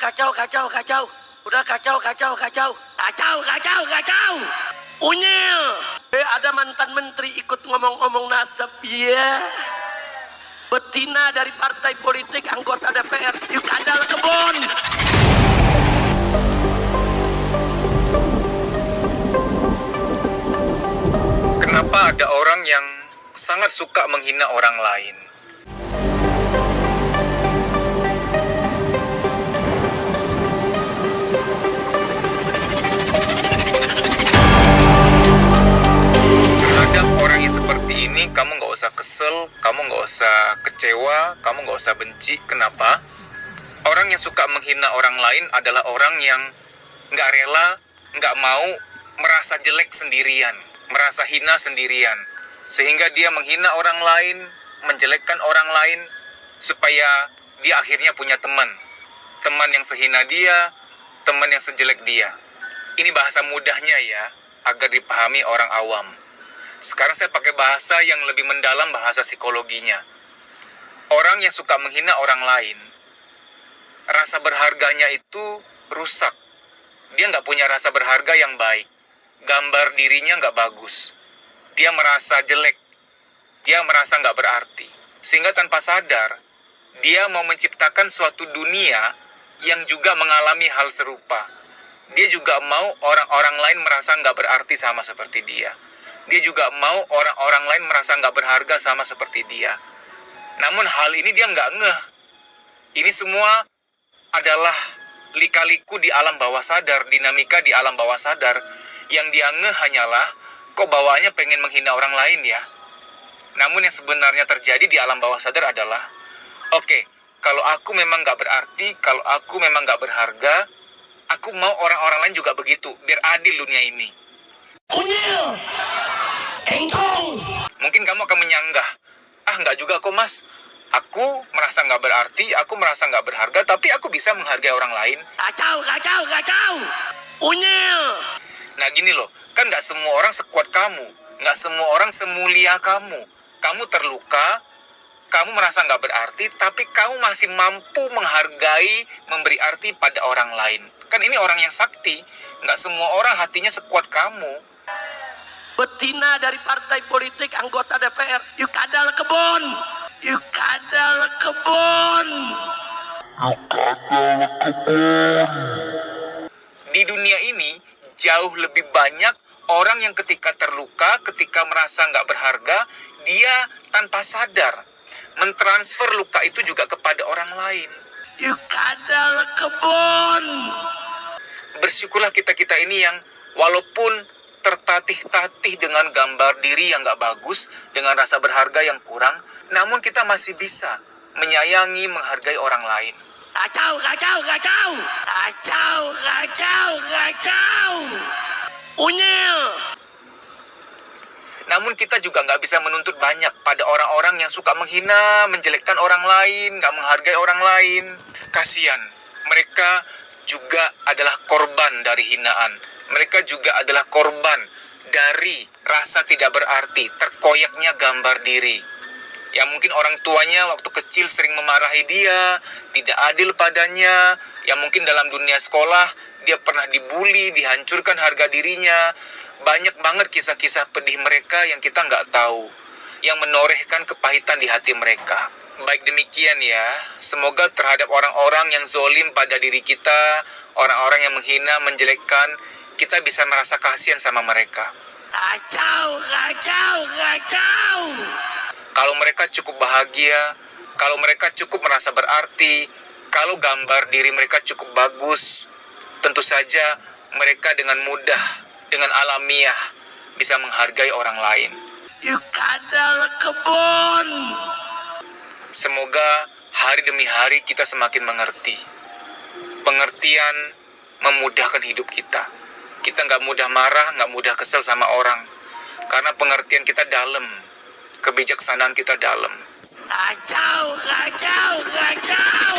kacau, kacau, kacau. Udah kacau, kacau, kacau. Kacau, kacau, kacau. Unyil. Ada mantan menteri ikut ngomong-ngomong nasab. Iya. Betina dari partai politik, anggota DPR. Yuk kadal kebon. Kenapa ada orang yang sangat suka menghina orang lain? Terhadap orang yang seperti ini, kamu nggak usah kesel, kamu nggak usah kecewa, kamu nggak usah benci. Kenapa? Orang yang suka menghina orang lain adalah orang yang nggak rela, nggak mau merasa jelek sendirian, merasa hina sendirian, sehingga dia menghina orang lain, menjelekkan orang lain, supaya dia akhirnya punya teman yang sehina dia, teman yang sejelek dia. Ini bahasa mudahnya ya, agar dipahami orang awam. Sekarang saya pakai bahasa yang lebih mendalam, bahasa psikologinya. Orang yang suka menghina orang lain, rasa berharganya itu rusak. Dia nggak punya rasa berharga yang baik. Gambar dirinya nggak bagus. Dia merasa jelek. Dia merasa nggak berarti. Sehingga tanpa sadar, dia mau menciptakan suatu dunia yang juga mengalami hal serupa. Dia juga mau orang-orang lain merasa nggak berarti sama seperti dia. Dia juga mau orang-orang lain merasa nggak berharga sama seperti dia. Namun hal ini dia nggak ngeh. Ini semua adalah lika-liku di alam bawah sadar, dinamika di alam bawah sadar. Yang dia ngeh hanyalah, kok bawaannya pengen menghina orang lain ya. Namun yang sebenarnya terjadi di alam bawah sadar adalah, oke, kalau aku memang nggak berarti, kalau aku memang nggak berharga, aku mau orang-orang lain juga begitu, biar adil dunia ini. Unyil. Engkong. Mungkin kamu akan menyanggah, nggak juga kok mas. Aku merasa nggak berarti, aku merasa nggak berharga, tapi aku bisa menghargai orang lain. Kacau, kacau, kacau. Unyil. Nah gini loh, kan nggak semua orang sekuat kamu, nggak semua orang semulia kamu. Kamu terluka, kamu merasa nggak berarti, tapi kamu masih mampu menghargai, memberi arti pada orang lain. Kan ini orang yang sakti, nggak semua orang hatinya sekuat kamu. Betina dari partai politik, anggota DPR. Yuk kadal kebon. Yuk kadal kebon. Di dunia ini, jauh lebih banyak orang yang ketika terluka, ketika merasa nggak berharga, dia tanpa sadar mentransfer luka itu juga kepada orang lain. Yuk kadal kebon. Bersyukurlah kita-kita ini yang walaupun tertatih-tatih dengan gambar diri yang nggak bagus, dengan rasa berharga yang kurang, namun kita masih bisa menyayangi, menghargai orang lain. Kacau, kacau, kacau. Kacau, kacau, kacau. Unyil. Namun kita juga nggak bisa menuntut banyak pada orang-orang yang suka menghina, menjelekkan orang lain, nggak menghargai orang lain. Kasian, mereka juga adalah korban dari hinaan. Mereka juga adalah korban dari rasa tidak berarti, terkoyaknya gambar diri. Yang mungkin orang tuanya waktu kecil sering memarahi dia, tidak adil padanya. Yang mungkin dalam dunia sekolah, dia pernah dibully, dihancurkan harga dirinya. Banyak banget kisah-kisah pedih mereka yang kita nggak tahu, yang menorehkan kepahitan di hati mereka. Baik demikian ya, semoga terhadap orang-orang yang zolim pada diri kita, orang-orang yang menghina, menjelekkan, kita bisa merasa kasihan sama mereka. Kacau, kacau, kacau. Kalau mereka cukup bahagia, kalau mereka cukup merasa berarti, kalau gambar diri mereka cukup bagus, tentu saja mereka dengan mudah, dengan alamiah, bisa menghargai orang lain. Yuk kadal kebon. Semoga hari demi hari kita semakin mengerti. Pengertian memudahkan hidup kita. Kita nggak mudah marah, nggak mudah kesel sama orang. Karena pengertian kita dalam, kebijaksanaan kita dalam. Kacau, kacau, kacau.